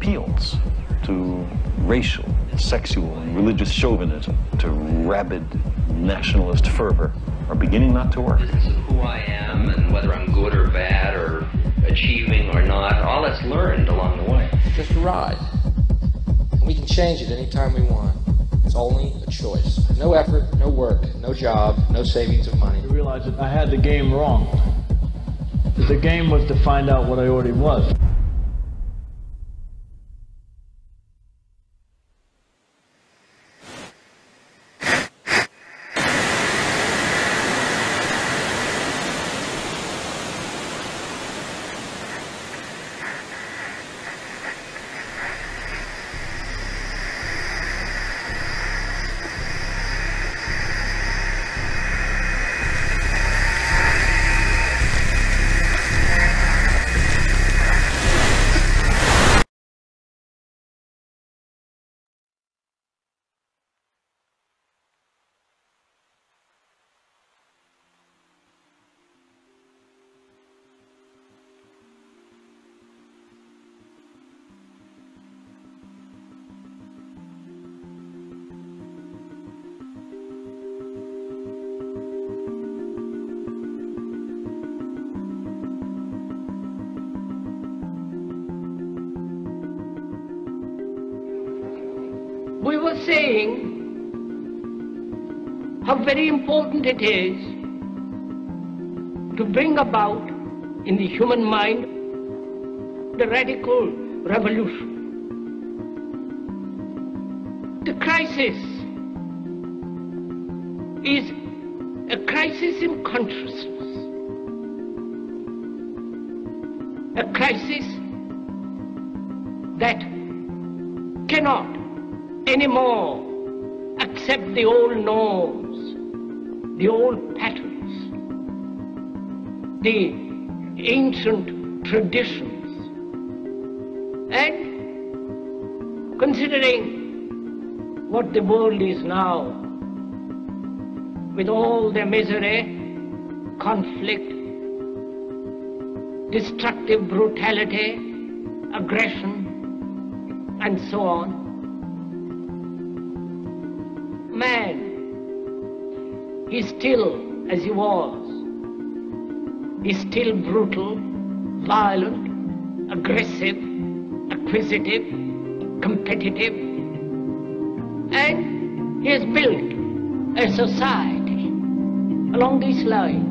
appeals to racial, sexual, and religious chauvinism, to rabid nationalist fervor, are beginning not to work. This is who I am, and whether I'm good or bad or achieving or not, all that's learned along the way. Just a ride. And we can change it anytime we want. It's only a choice. No effort, no work, no job, no savings of money. I realized that I had the game wrong. That the game was to find out what I already was. We were saying how very important it is to bring about in the human mind the radical revolution. The crisis is a crisis in consciousness, a crisis that cannot anymore accept the old norms, the old patterns, the ancient traditions. And considering what the world is now, with all the misery, conflict, destructive brutality, aggression, and so on, man is still as he was, is still brutal, violent, aggressive, acquisitive, competitive, and he has built a society along these lines.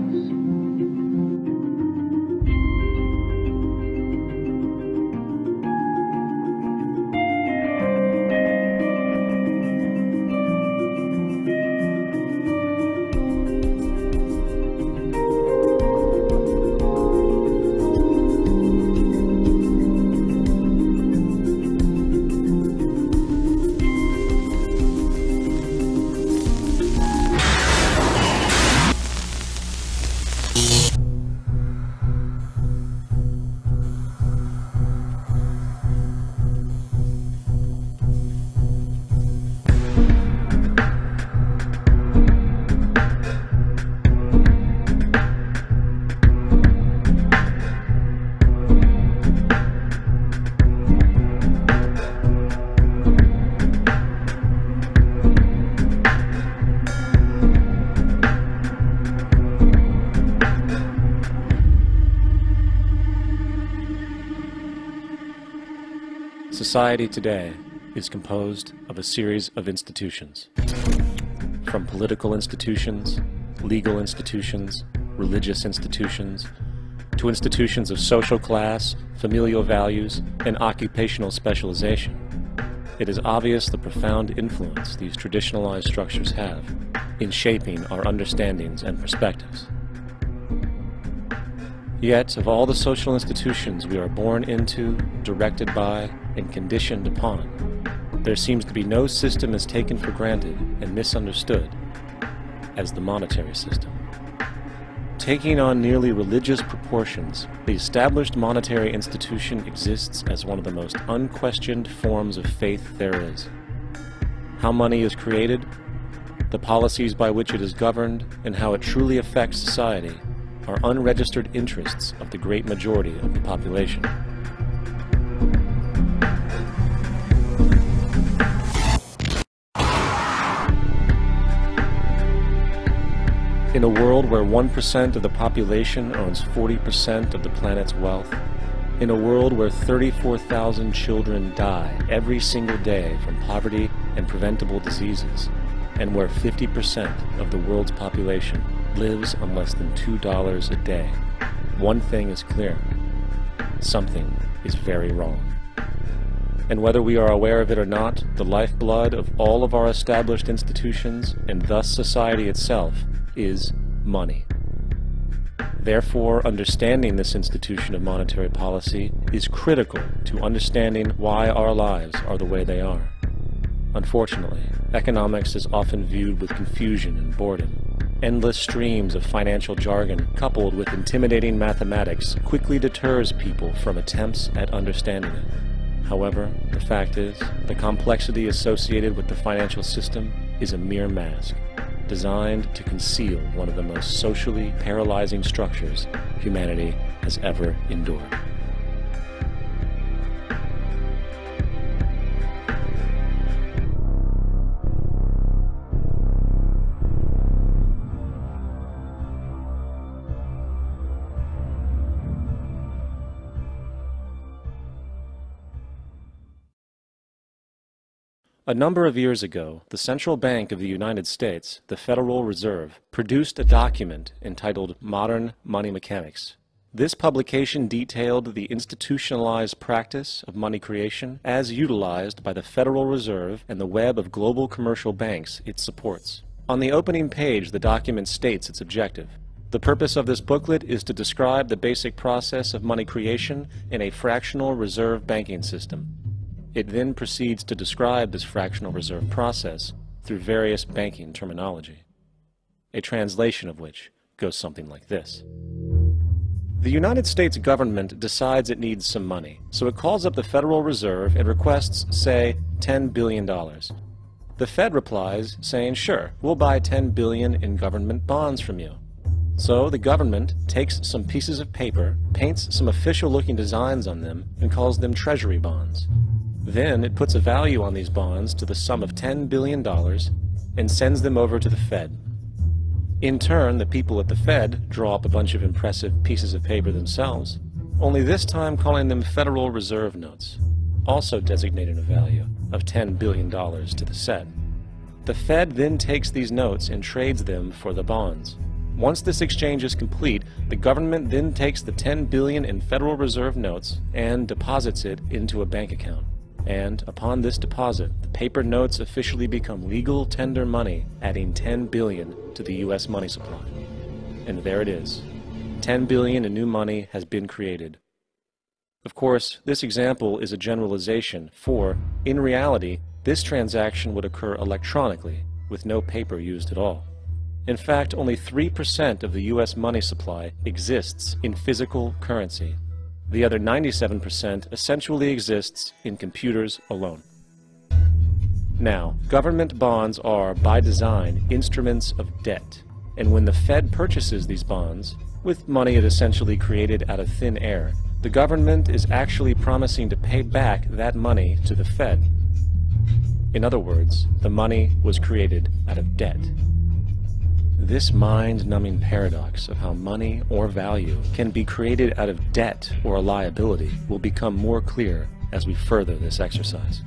Society today is composed of a series of institutions. From political institutions, legal institutions, religious institutions, to institutions of social class, familial values, and occupational specialization. It is obvious the profound influence these traditionalized structures have in shaping our understandings and perspectives. Yet, of all the social institutions we are born into, directed by, and conditioned upon, there seems to be no system as taken for granted and misunderstood as the monetary system. Taking on nearly religious proportions, the established monetary institution exists as one of the most unquestioned forms of faith there is. How money is created, the policies by which it is governed, and how it truly affects society are unregistered interests of the great majority of the population. In a world where 1% of the population owns 40% of the planet's wealth, in a world where 34,000 children die every single day from poverty and preventable diseases, and where 50% of the world's population lives on less than $2 a day, one thing is clear: something is very wrong. And whether we are aware of it or not, the lifeblood of all of our established institutions, and thus society itself, is money. Therefore, understanding this institution of monetary policy is critical to understanding why our lives are the way they are. Unfortunately, economics is often viewed with confusion and boredom. Endless streams of financial jargon coupled with intimidating mathematics quickly deters people from attempts at understanding it. However, the fact is, the complexity associated with the financial system is a mere mask, designed to conceal one of the most socially paralyzing structures humanity has ever endured. A number of years ago, the Central Bank of the United States, the Federal Reserve, produced a document entitled Modern Money Mechanics. This publication detailed the institutionalized practice of money creation as utilized by the Federal Reserve and the web of global commercial banks it supports. On the opening page, the document states its objective. The purpose of this booklet is to describe the basic process of money creation in a fractional reserve banking system. It then proceeds to describe this fractional reserve process through various banking terminology, a translation of which goes something like this. The United States government decides it needs some money, so it calls up the Federal Reserve and requests, say, $10 billion. The Fed replies saying, sure, we'll buy $10 billion in government bonds from you. So the government takes some pieces of paper, paints some official-looking designs on them, and calls them treasury bonds. Then it puts a value on these bonds to the sum of $10 billion and sends them over to the Fed. In turn, the people at the Fed draw up a bunch of impressive pieces of paper themselves, only this time calling them Federal Reserve notes, also designating a value of $10 billion to the Fed. The Fed then takes these notes and trades them for the bonds. Once this exchange is complete, the government then takes the $10 billion in Federal Reserve notes and deposits it into a bank account. And upon this deposit, the paper notes officially become legal tender money, adding $10 billion to the U.S. money supply. And there it is. $10 billion in new money has been created. Of course, this example is a generalization, for, in reality, this transaction would occur electronically, with no paper used at all. In fact, only 3% of the U.S. money supply exists in physical currency. The other 97% essentially exists in computers alone. Now, government bonds are, by design, instruments of debt. And when the Fed purchases these bonds, with money it essentially created out of thin air, the government is actually promising to pay back that money to the Fed. In other words, the money was created out of debt. This mind-numbing paradox of how money or value can be created out of debt or a liability will become more clear as we further this exercise.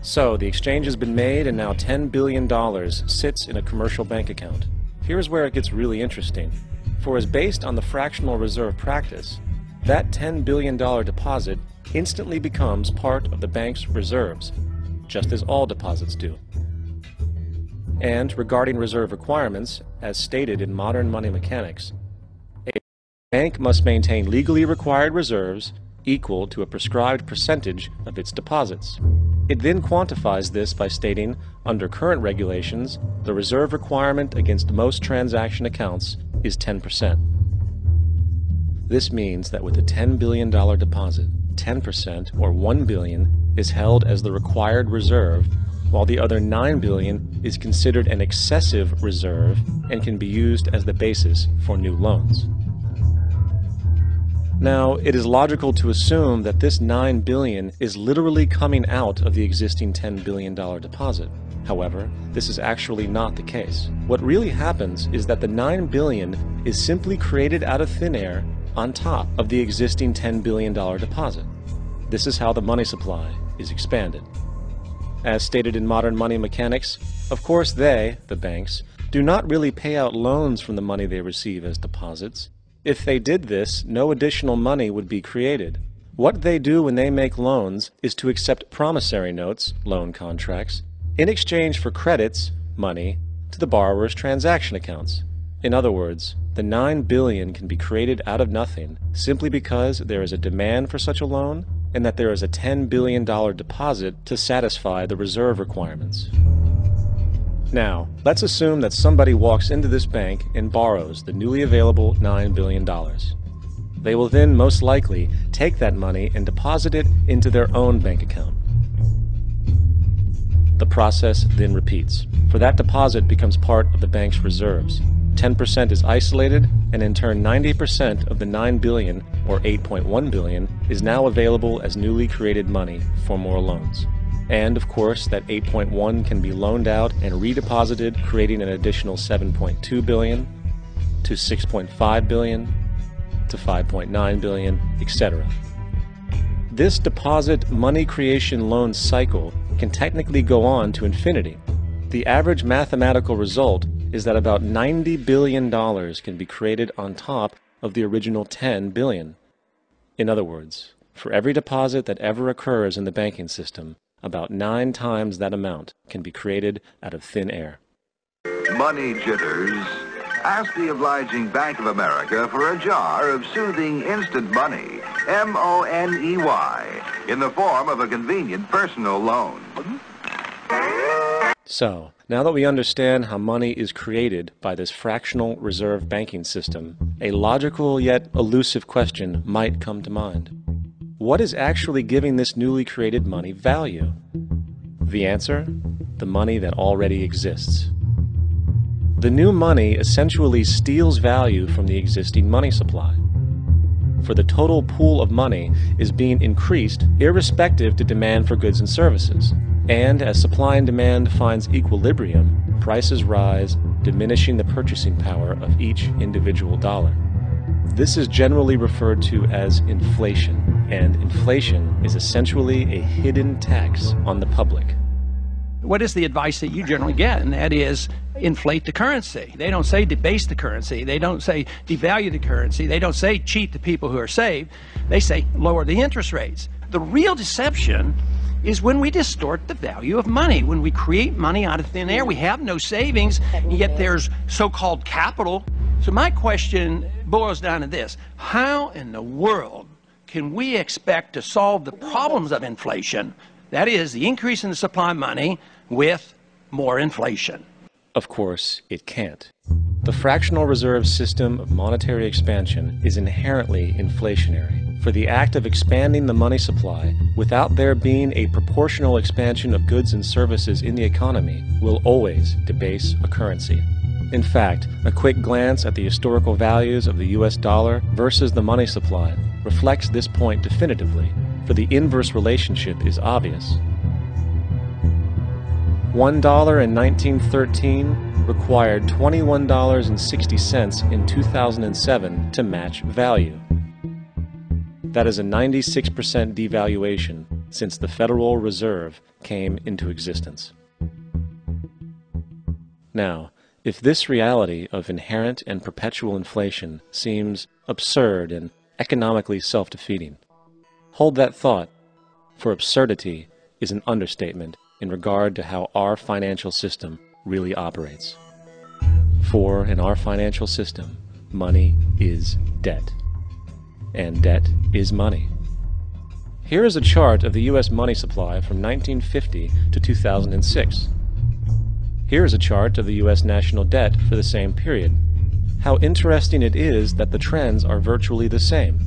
So, the exchange has been made and now $10 billion sits in a commercial bank account. Here's where it gets really interesting. For as based on the fractional reserve practice, that $10 billion deposit instantly becomes part of the bank's reserves, just as all deposits do. And regarding reserve requirements, as stated in modern money mechanics, a bank must maintain legally required reserves equal to a prescribed percentage of its deposits. It then quantifies this by stating, under current regulations, the reserve requirement against most transaction accounts is 10%. This means that with a $10 billion deposit, 10%, or $1 billion, is held as the required reserve, while the other $9 billion is considered an excessive reserve and can be used as the basis for new loans. Now, it is logical to assume that this $9 billion is literally coming out of the existing $10 billion deposit. However, this is actually not the case. What really happens is that the $9 billion is simply created out of thin air on top of the existing $10 billion deposit. This is how the money supply is expanded. As stated in modern money mechanics, of course they, the banks, do not really pay out loans from the money they receive as deposits. If they did this, no additional money would be created. What they do when they make loans is to accept promissory notes, loan contracts, in exchange for credits, money, to the borrower's transaction accounts. In other words, the $9 billion can be created out of nothing simply because there is a demand for such a loan and that there is a $10 billion deposit to satisfy the reserve requirements. Now, let's assume that somebody walks into this bank and borrows the newly available $9 billion. They will then most likely take that money and deposit it into their own bank account. The process then repeats, for that deposit becomes part of the bank's reserves. 10% is isolated, and in turn 90% of the $9 billion, or $8.1 billion, is now available as newly created money for more loans. And of course, that 8.1 can be loaned out and redeposited, creating an additional 7.2 billion, to 6.5 billion, to 5.9 billion, etc. This deposit money creation loan cycle can technically go on to infinity. The average mathematical result is that about $90 billion can be created on top of the original $10 billion. In other words, for every deposit that ever occurs in the banking system, about 9 times that amount can be created out of thin air. Money jitters. Ask the obliging Bank of America for a jar of soothing instant money, M-O-N-E-Y, in the form of a convenient personal loan. So, now that we understand how money is created by this fractional reserve banking system, a logical yet elusive question might come to mind. What is actually giving this newly created money value? The answer? The money that already exists. The new money essentially steals value from the existing money supply. For the total pool of money is being increased irrespective to demand for goods and services. And as supply and demand finds equilibrium, prices rise, diminishing the purchasing power of each individual dollar. This is generally referred to as inflation, and inflation is essentially a hidden tax on the public. What is the advice that you generally get? And that is inflate the currency. They don't say debase the currency. They don't say devalue the currency. They don't say cheat the people who are saved. They say lower the interest rates. The real deception is when we distort the value of money. When we create money out of thin air, we have no savings, and yet there's so-called capital. So my question boils down to this. How in the world can we expect to solve the problems of inflation, that is, the increase in the supply of money, with more inflation? Of course, it can't. The fractional reserve system of monetary expansion is inherently inflationary. For the act of expanding the money supply, without there being a proportional expansion of goods and services in the economy, will always debase a currency. In fact, a quick glance at the historical values of the US dollar versus the money supply reflects this point definitively, for the inverse relationship is obvious. $1 in 1913 required $21.60 in 2007 to match value. That is a 96% devaluation since the Federal Reserve came into existence. Now, if this reality of inherent and perpetual inflation seems absurd and economically self-defeating, hold that thought, for absurdity is an understatement in regard to how our financial system really operates. For in our financial system, money is debt. And debt is money. Here is a chart of the U.S. money supply from 1950 to 2006. Here is a chart of the U.S. national debt for the same period. How interesting it is that the trends are virtually the same.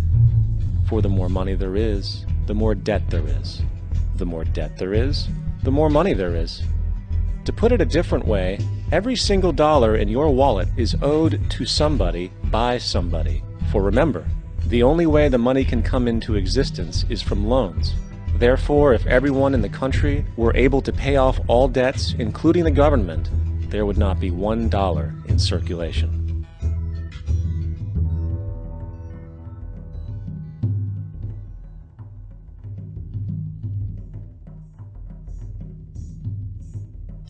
For the more money there is, the more debt there is. The more debt there is, the more money there is. To put it a different way, every single dollar in your wallet is owed to somebody by somebody. For remember, the only way the money can come into existence is from loans. Therefore, if everyone in the country were able to pay off all debts, including the government, there would not be $1 in circulation.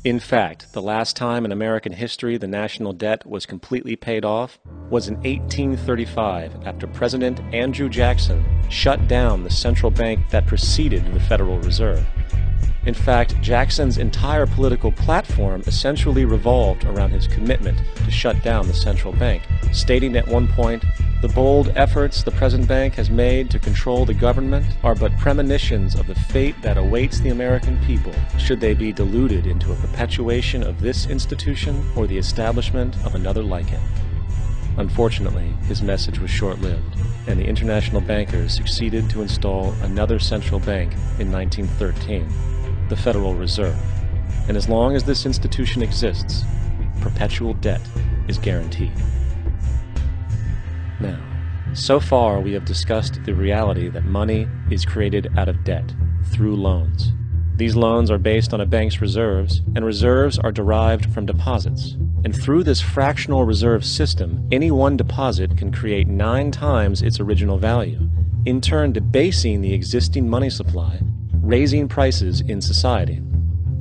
In fact, the last time in American history the national debt was completely paid off was in 1835, after President Andrew Jackson shut down the central bank that preceded the Federal Reserve. In fact, Jackson's entire political platform essentially revolved around his commitment to shut down the central bank, stating at one point, "The bold efforts the present bank has made to control the government are but premonitions of the fate that awaits the American people, should they be deluded into a perpetuation of this institution or the establishment of another like it." Unfortunately, his message was short-lived, and the international bankers succeeded to install another central bank in 1913, the Federal Reserve. And as long as this institution exists, perpetual debt is guaranteed. Now, so far we have discussed the reality that money is created out of debt, through loans. These loans are based on a bank's reserves, and reserves are derived from deposits. And through this fractional reserve system, any one deposit can create 9 times its original value, in turn debasing the existing money supply, raising prices in society.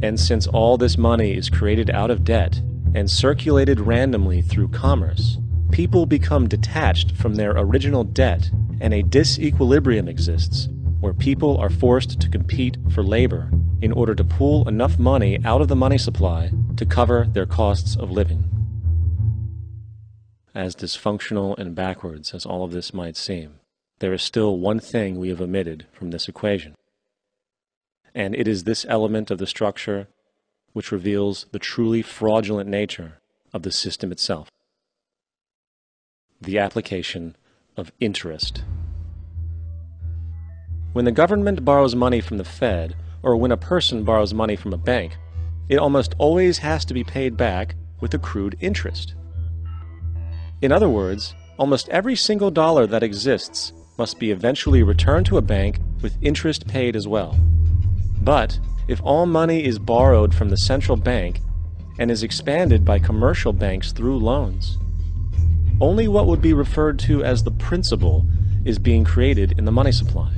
And since all this money is created out of debt and circulated randomly through commerce, people become detached from their original debt, and a disequilibrium exists where people are forced to compete for labor in order to pool enough money out of the money supply to cover their costs of living. As dysfunctional and backwards as all of this might seem, there is still one thing we have omitted from this equation. And it is this element of the structure which reveals the truly fraudulent nature of the system itself: the application of interest. When the government borrows money from the Fed, or when a person borrows money from a bank, it almost always has to be paid back with accrued interest. In other words, almost every single dollar that exists must be eventually returned to a bank with interest paid as well. But if all money is borrowed from the central bank and is expanded by commercial banks through loans, only what would be referred to as the principal is being created in the money supply.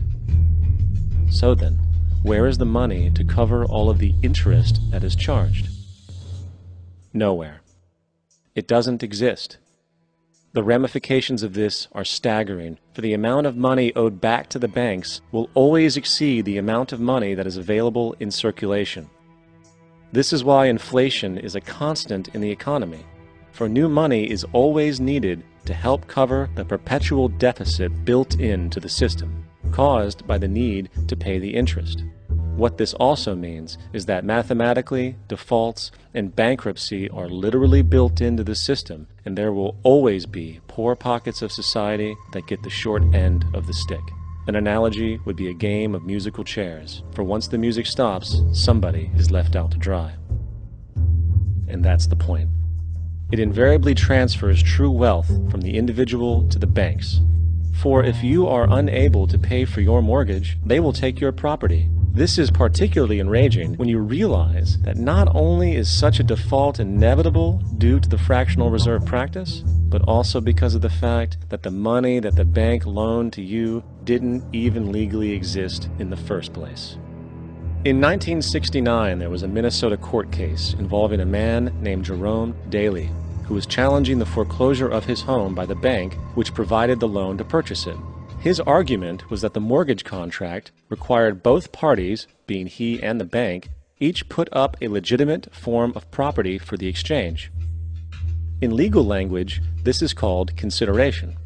So then, where is the money to cover all of the interest that is charged? Nowhere. It doesn't exist. The ramifications of this are staggering, for the amount of money owed back to the banks will always exceed the amount of money that is available in circulation. This is why inflation is a constant in the economy, for new money is always needed to help cover the perpetual deficit built into the system, caused by the need to pay the interest. What this also means is that mathematically, defaults and bankruptcy are literally built into the system, and there will always be poor pockets of society that get the short end of the stick. An analogy would be a game of musical chairs, for once the music stops, somebody is left out to dry. And that's the point. It invariably transfers true wealth from the individual to the banks. For if you are unable to pay for your mortgage, they will take your property. This is particularly enraging when you realize that not only is such a default inevitable due to the fractional reserve practice, but also because of the fact that the money that the bank loaned to you didn't even legally exist in the first place. In 1969, there was a Minnesota court case involving a man named Jerome Daley, who was challenging the foreclosure of his home by the bank which provided the loan to purchase it. His argument was that the mortgage contract required both parties, being he and the bank, each put up a legitimate form of property for the exchange. In legal language, this is called consideration.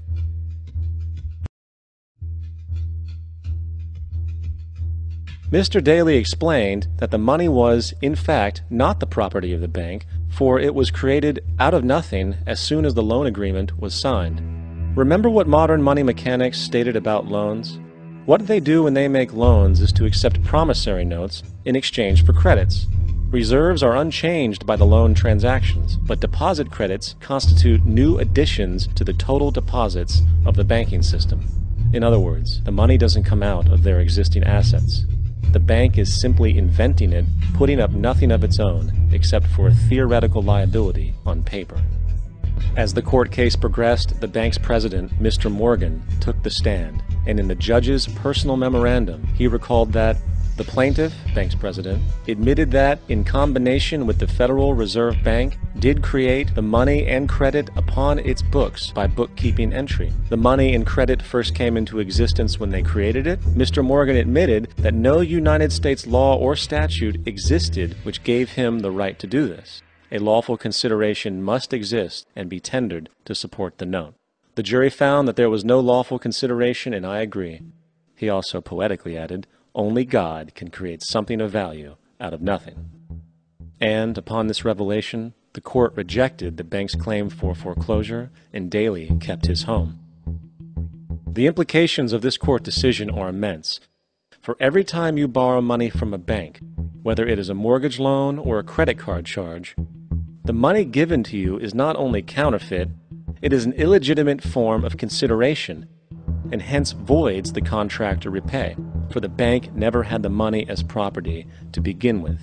Mr. Daley explained that the money was, in fact, not the property of the bank, for it was created out of nothing as soon as the loan agreement was signed. Remember what modern money mechanics stated about loans? What they do when they make loans is to accept promissory notes in exchange for credits. Reserves are unchanged by the loan transactions, but deposit credits constitute new additions to the total deposits of the banking system. In other words, the money doesn't come out of their existing assets. the bank is simply inventing it, putting up nothing of its own except for a theoretical liability on paper. As the court case progressed, the bank's president, Mr. Morgan, took the stand, and in the judge's personal memorandum, he recalled that the plaintiff, bank's president, admitted that, in combination with the Federal Reserve Bank, did create the money and credit upon its books by bookkeeping entry. The money and credit first came into existence when they created it. Mr. Morgan admitted that no United States law or statute existed which gave him the right to do this. A lawful consideration must exist and be tendered to support the note. The jury found that there was no lawful consideration, and I agree. He also poetically added, only God can create something of value out of nothing. And upon this revelation, the court rejected the bank's claim for foreclosure, and Daley kept his home. The implications of this court decision are immense. For every time you borrow money from a bank, whether it is a mortgage loan or a credit card charge, the money given to you is not only counterfeit, it is an illegitimate form of consideration, and hence voids the contract to repay, for the bank never had the money as property to begin with.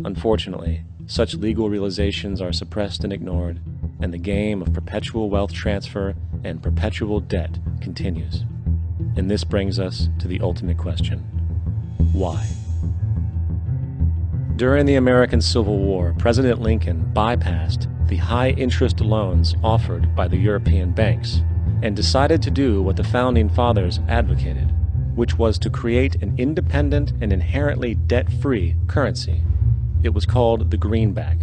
Unfortunately, such legal realizations are suppressed and ignored, and the game of perpetual wealth transfer and perpetual debt continues. And this brings us to the ultimate question: why? During the American Civil War, President Lincoln bypassed the high-interest loans offered by the European banks and decided to do what the Founding Fathers advocated, which was to create an independent and inherently debt-free currency. It was called the greenback.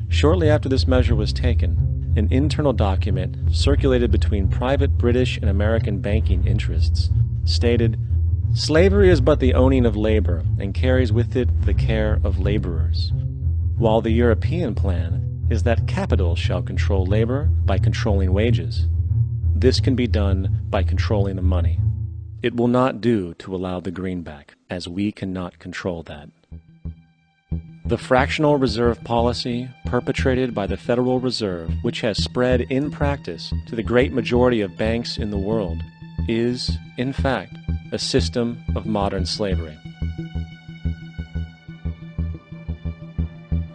Shortly after this measure was taken, an internal document circulated between private British and American banking interests stated, "Slavery is but the owning of labor, and carries with it the care of laborers, while the European plan is that capital shall control labor by controlling wages. This can be done by controlling the money. It will not do to allow the greenback, as we cannot control that." The fractional reserve policy perpetrated by the Federal Reserve, which has spread in practice to the great majority of banks in the world, is, in fact, a system of modern slavery.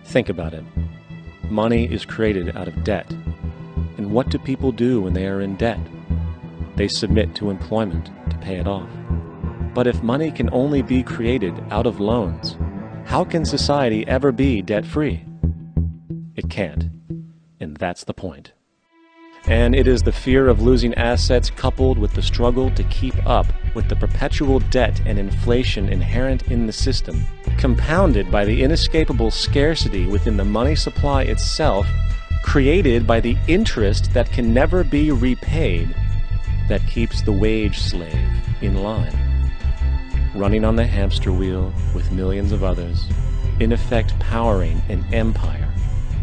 Think about it. Money is created out of debt. And what do people do when they are in debt? They submit to employment to pay it off. But if money can only be created out of loans, how can society ever be debt-free? It can't. And that's the point. And it is the fear of losing assets coupled with the struggle to keep up with the perpetual debt and inflation inherent in the system, compounded by the inescapable scarcity within the money supply itself, created by the interest that can never be repaid, that keeps the wage slave in line, running on the hamster wheel with millions of others, in effect powering an empire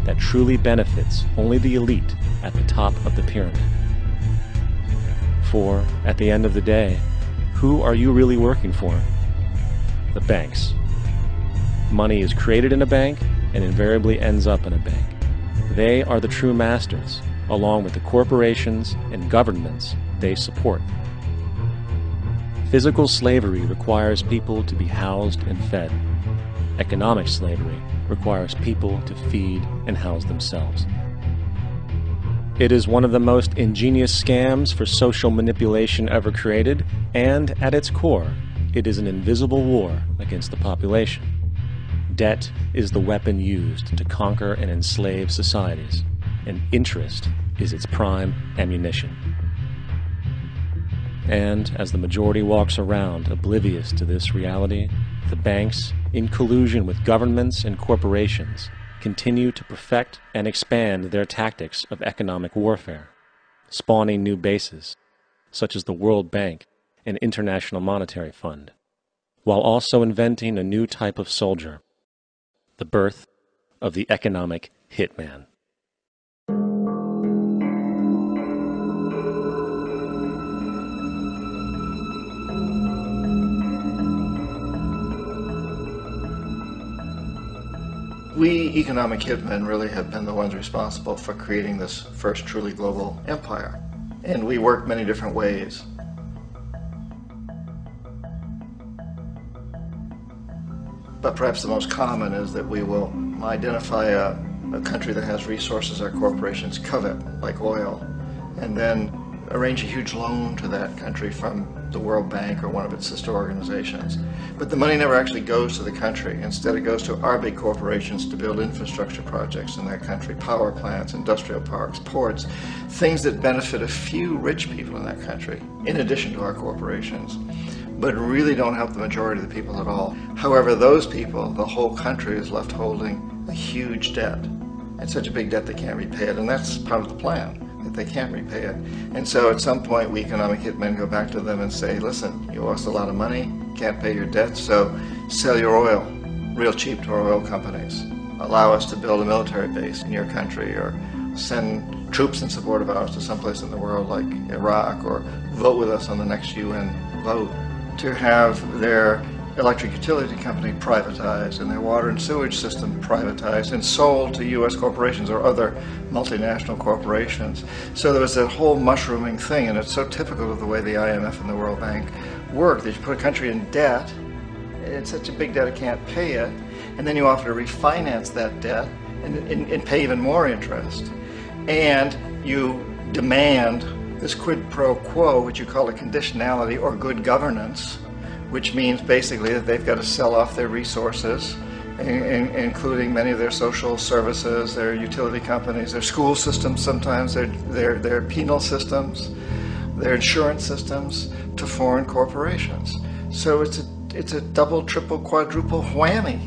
that truly benefits only the elite at the top of the pyramid. For, at the end of the day, who are you really working for? The banks. Money is created in a bank and invariably ends up in a bank. They are the true masters, along with the corporations and governments they support. Physical slavery requires people to be housed and fed. Economic slavery requires people to feed and house themselves. It is one of the most ingenious scams for social manipulation ever created, and at its core, it is an invisible war against the population. Debt is the weapon used to conquer and enslave societies, and interest is its prime ammunition. And as the majority walks around oblivious to this reality, the banks, in collusion with governments and corporations, continue to perfect and expand their tactics of economic warfare, spawning new bases, such as the World Bank and International Monetary Fund, while also inventing a new type of soldier, the birth of the economic hitman. We economic hitmen really have been the ones responsible for creating this first truly global empire. And we work many different ways. But perhaps the most common is that we will identify a country that has resources our corporations covet, like oil, and then arrange a huge loan to that country from the World Bank or one of its sister organizations. But the money never actually goes to the country. Instead, it goes to our big corporations to build infrastructure projects in that country, power plants, industrial parks, ports, things that benefit a few rich people in that country, in addition to our corporations, but really don't help the majority of the people at all. However, those people, the whole country is left holding a huge debt, and such a big debt they can't repay it, and that's part of the plan, that they can't repay it. And so at some point, we economic hitmen go back to them and say, listen, you owe us a lot of money, can't pay your debt, so sell your oil real cheap to our oil companies. Allow us to build a military base in your country, or send troops in support of ours to someplace in the world like Iraq, or vote with us on the next UN vote. To have their electric utility company privatized and their water and sewage system privatized and sold to U.S. corporations or other multinational corporations. So there was that whole mushrooming thing, and it's so typical of the way the IMF and the World Bank work, that you put a country in debt, it's such a big debt it can't pay it, and then you offer to refinance that debt and pay even more interest. And you demand this quid pro quo, which you call a conditionality or good governance, which means basically that they've got to sell off their resources, including many of their social services, their utility companies, their school systems sometimes, their penal systems, their insurance systems, to foreign corporations. So it's a double, triple, quadruple whammy.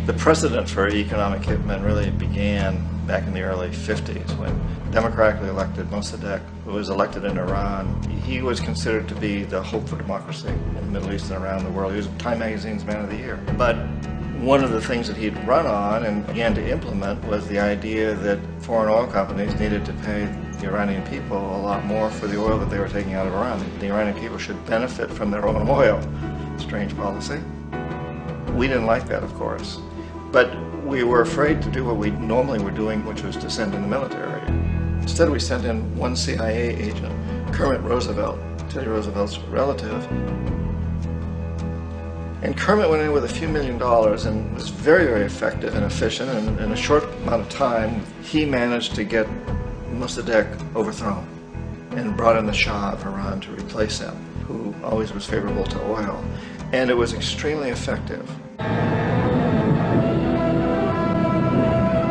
The precedent for economic hitmen really began back in the early 50s when democratically elected Mossadegh, who was elected in Iran, he was considered to be the hope for democracy in the Middle East and around the world. He was Time Magazine's Man of the Year. But one of the things that he'd run on and began to implement was the idea that foreign oil companies needed to pay the Iranian people a lot more for the oil that they were taking out of Iran. The Iranian people should benefit from their own oil. Strange policy. We didn't like that, of course. But we were afraid to do what we normally were doing, which was to send in the military. Instead, we sent in one CIA agent, Kermit Roosevelt, Teddy Roosevelt's relative. And Kermit went in with a few $1 million and was very, very effective and efficient. And in a short amount of time, he managed to get Mossadegh overthrown and brought in the Shah of Iran to replace him, who always was favorable to oil. And it was extremely effective.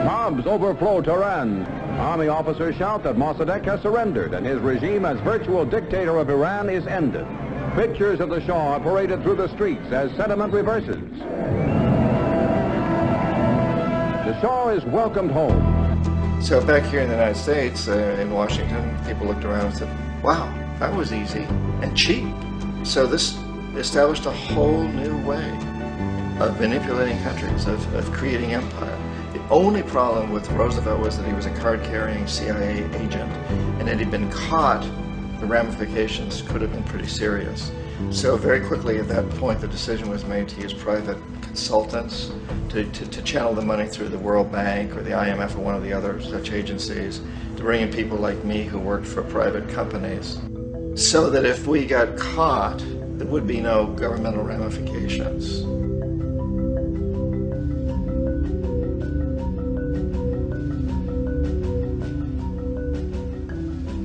Bombs overflow Tehran. Army officers shout that Mossadegh has surrendered and his regime as virtual dictator of Iran is ended. Pictures of the Shah are paraded through the streets as sentiment reverses. The Shah is welcomed home. So back here in the United States, in Washington, people looked around and said, wow, that was easy and cheap. So this established a whole new way of manipulating countries, of creating empire. The only problem with Roosevelt was that he was a card-carrying CIA agent, and had he been caught, the ramifications could have been pretty serious. So very quickly at that point, the decision was made to use private consultants to channel the money through the World Bank or the IMF or one of the other such agencies, to bring in people like me who worked for private companies, so that if we got caught, there would be no governmental ramifications.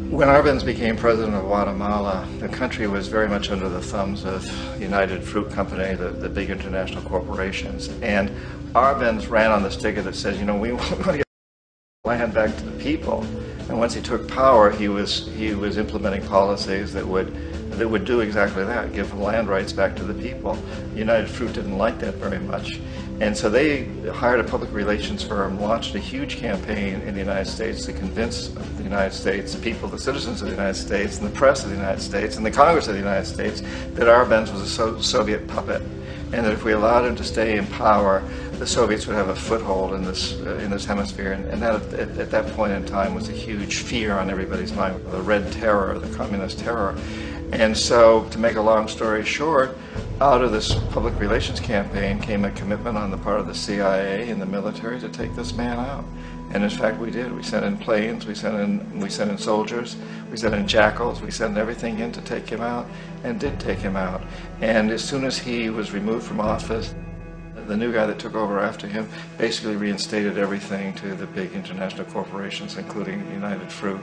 When Arbenz became president of Guatemala, the country was very much under the thumbs of United Fruit Company, the big international corporations. And Arbenz ran on this ticket that says, you know, we want to get land back to the people. And once he took power, he was implementing policies that would do exactly that, give land rights back to the people. United Fruit didn't like that very much. And so they hired a public relations firm, launched a huge campaign in the United States to convince the United States, the people, the citizens of the United States, and the press of the United States, and the Congress of the United States, that Arbenz was a Soviet puppet, and that if we allowed him to stay in power, the Soviets would have a foothold in this hemisphere. And that, at that point in time, was a huge fear on everybody's mind, the Red Terror, the Communist Terror. And so, to make a long story short, out of this public relations campaign came a commitment on the part of the CIA and the military to take this man out. And in fact, we did. We sent in planes, we sent in soldiers, we sent in jackals, we sent everything in to take him out, and did take him out. And as soon as he was removed from office, the new guy that took over after him basically reinstated everything to the big international corporations, including United Fruit.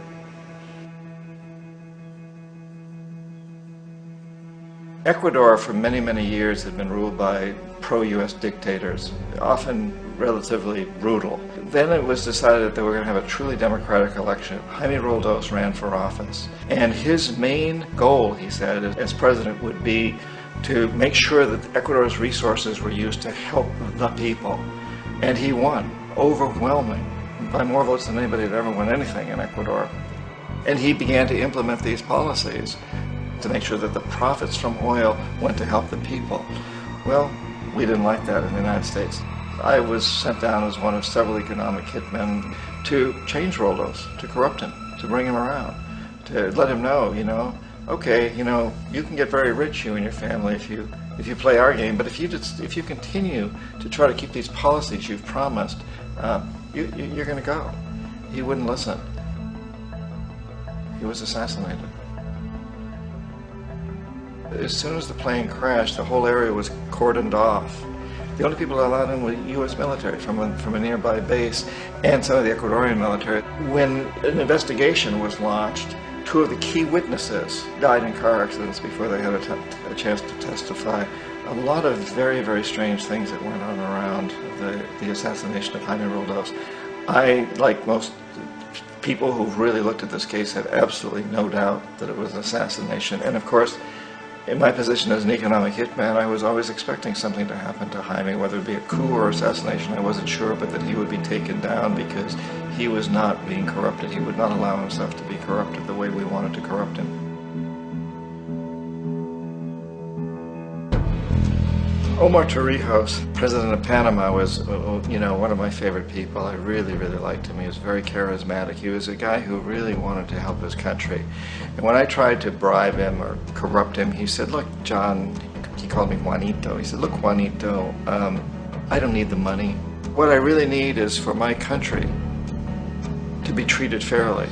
Ecuador for many, many years had been ruled by pro-US dictators, often relatively brutal. Then it was decided that they were going to have a truly democratic election. Jaime Roldos ran for office, and his main goal, he said, as president would be to make sure that Ecuador's resources were used to help the people. And he won, overwhelming, by more votes than anybody had ever won anything in Ecuador. And he began to implement these policies to make sure that the profits from oil went to help the people. Well, we didn't like that in the United States. I was sent down as one of several economic hitmen to change Roldos, to corrupt him, to bring him around, to let him know, okay, you can get very rich, you and your family, if you play our game, but if you continue to try to keep these policies you've promised, you're going to go. He wouldn't listen. He was assassinated. As soon as the plane crashed, the whole area was cordoned off. The only people allowed in were U.S. military from a nearby base and some of the Ecuadorian military. When an investigation was launched, 2 of the key witnesses died in car accidents before they had a chance to testify. A lot of very, very strange things that went on around the assassination of Jaime Roldos. I, like most people who've really looked at this case, have absolutely no doubt that it was an assassination. And of course, in my position as an economic hitman, I was always expecting something to happen to Jaime, whether it be a coup or assassination, I wasn't sure, but that he would be taken down because he was not being corrupted. He would not allow himself to be corrupted the way we wanted to corrupt him. Omar Torrijos, president of Panama, was, one of my favorite people. I really, really liked him. He was very charismatic. He was a guy who really wanted to help his country. And when I tried to bribe him or corrupt him, he said, look, John, he called me Juanito. He said, look, Juanito, I don't need the money. What I really need is for my country to be treated fairly.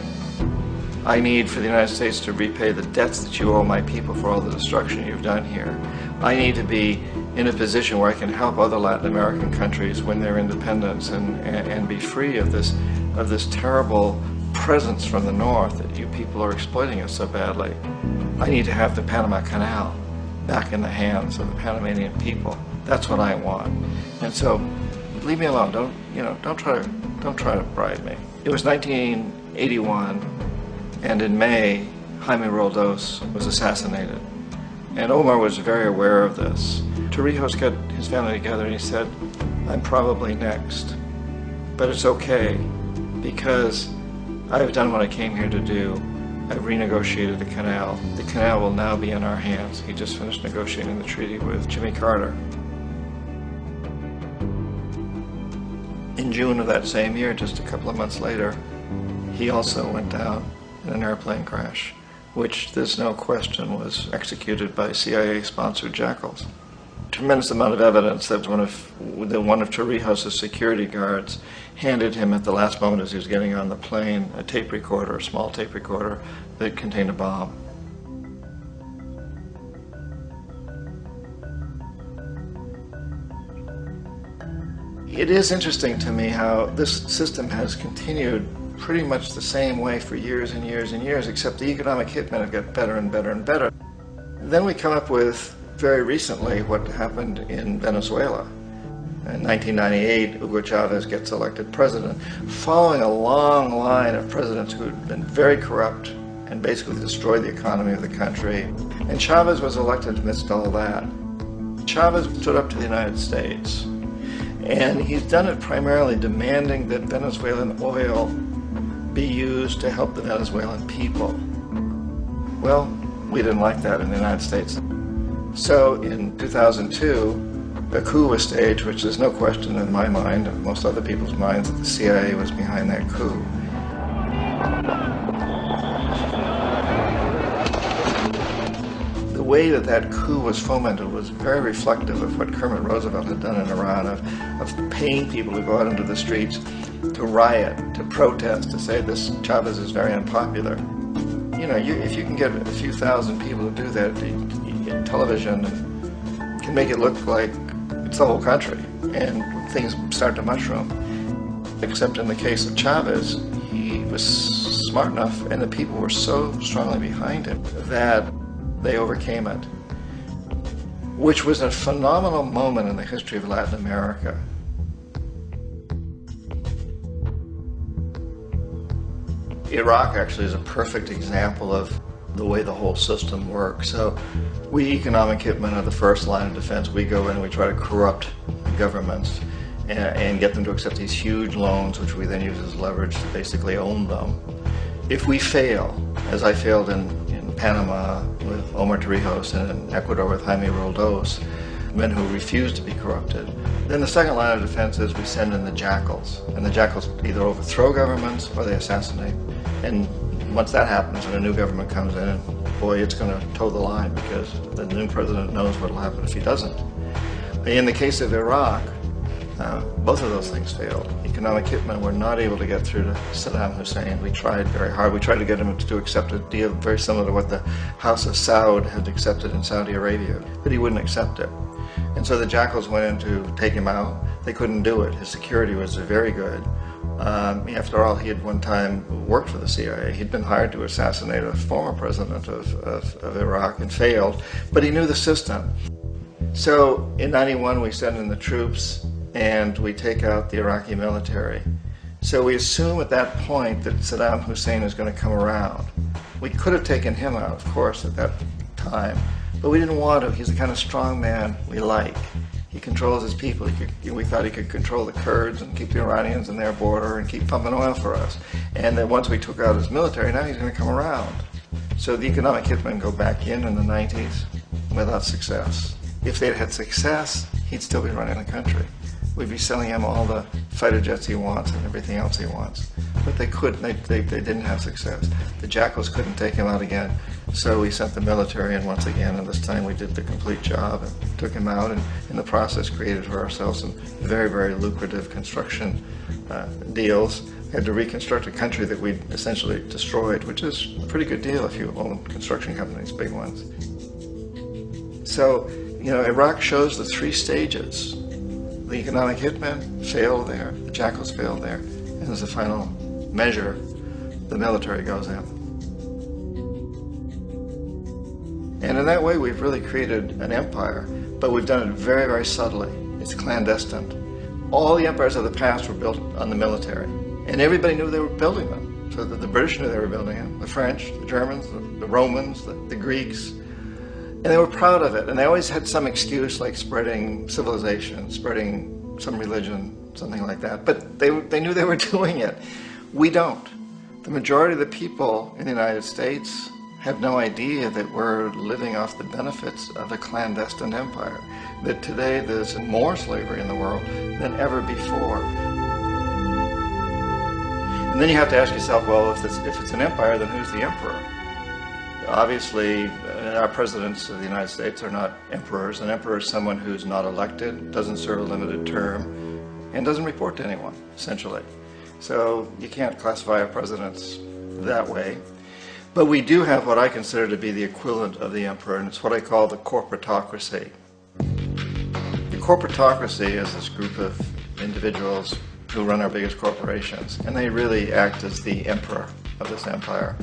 I need for the United States to repay the debts that you owe my people for all the destruction you've done here. I need to be in a position where I can help other Latin American countries win their independence and be free of this terrible presence from the north that you people are exploiting us so badly. I need to have the Panama Canal back in the hands of the Panamanian people. That's what I want. And so, leave me alone. Don't try to bribe me. It was 1981, and in May, Jaime Roldos was assassinated. And Omar was very aware of this. Torrijos got his family together and he said, I'm probably next, but it's okay because I've done what I came here to do. I've renegotiated the canal. The canal will now be in our hands. He just finished negotiating the treaty with Jimmy Carter. In June of that same year, just a couple of months later, he also went down in an airplane crash, which there's no question was executed by CIA-sponsored jackals. Tremendous amount of evidence that one of Torrijos' security guards handed him at the last moment as he was getting on the plane a tape recorder, a small tape recorder that contained a bomb. It is interesting to me how this system has continued pretty much the same way for years and years and years, except the economic hitmen have got better and better and better. Then we come up with, very recently, what happened in Venezuela. In 1998, Hugo Chavez gets elected president, following a long line of presidents who had been very corrupt and basically destroyed the economy of the country. And Chavez was elected amidst all that. Chavez stood up to the United States, and he's done it primarily demanding that Venezuelan oil be used to help the Venezuelan people. Well, we didn't like that in the United States. So in 2002, a coup was staged, which there's no question in my mind, and most other people's minds, that the CIA was behind that coup. way that that coup was fomented was very reflective of what Kermit Roosevelt had done in Iran, of paying people to go out into the streets to riot, to protest, to say this Chavez is very unpopular. You know, if you can get a few thousand people to do that, television can make it look like it's the whole country, and things start to mushroom. Except in the case of Chavez, he was smart enough, and the people were so strongly behind him that they overcame it, which was a phenomenal moment in the history of Latin America. Iraq actually is a perfect example of the way the whole system works. So we economic hitmen are the first line of defense. We go in and we try to corrupt governments and get them to accept these huge loans, which we then use as leverage to basically own them. If we fail, as I failed in Panama with Omar Torrijos and in Ecuador with Jaime Roldos, men who refused to be corrupted, then the second line of defense is we send in the jackals. And the jackals either overthrow governments or they assassinate. And once that happens and a new government comes in, and boy, it's going to toe the line, because the new president knows what will happen if he doesn't. In the case of Iraq, both of those things failed. Economic hitmen were not able to get through to Saddam Hussein. We tried very hard. We tried to get him to accept a deal very similar to what the House of Saud had accepted in Saudi Arabia, but he wouldn't accept it. And so the jackals went in to take him out. They couldn't do it. His security was very good. After all, he had one time worked for the CIA. He'd been hired to assassinate a former president of Iraq and failed, but he knew the system. So in '91, we send in the troops and we take out the Iraqi military. So we assume at that point that Saddam Hussein is going to come around. We could have taken him out, of course, at that time, but we didn't want to. He's the kind of strong man we like. He controls his people. We thought he could control the Kurds and keep the Iranians in their border and keep pumping oil for us. And then once we took out his military, now he's going to come around. So the economic hitmen go back in the 90s without success. If they'd had success, he'd still be running the country. We'd be selling him all the fighter jets he wants and everything else he wants. But they couldn't, they didn't have success. The jackals couldn't take him out again, so we sent the military in once again, and this time we did the complete job and took him out, and in the process created for ourselves some very, very lucrative construction deals. We had to reconstruct a country that we'd essentially destroyed, which is a pretty good deal if you own construction companies, big ones. So, you know, Iraq shows the three stages. The economic hitmen failed there, the jackals failed there, and as a final measure, the military goes in. And in that way, we've really created an empire, but we've done it very, very subtly. It's clandestine. All the empires of the past were built on the military, and everybody knew they were building them. So the British knew they were building them, the French, the Germans, the Romans, the Greeks. And they were proud of it, and they always had some excuse, like spreading civilization, spreading some religion, something like that. But they knew they were doing it. We don't. The majority of the people in the United States have no idea that we're living off the benefits of a clandestine empire, that today there's more slavery in the world than ever before. And then you have to ask yourself, well, if it's an empire, then who's the emperor? Obviously, our presidents of the United States are not emperors. An emperor is someone who's not elected, doesn't serve a limited term, and doesn't report to anyone, essentially. So you can't classify our presidents that way. But we do have what I consider to be the equivalent of the emperor, and it's what I call the corporatocracy. The corporatocracy is this group of individuals who run our biggest corporations, and they really act as the emperor of this empire.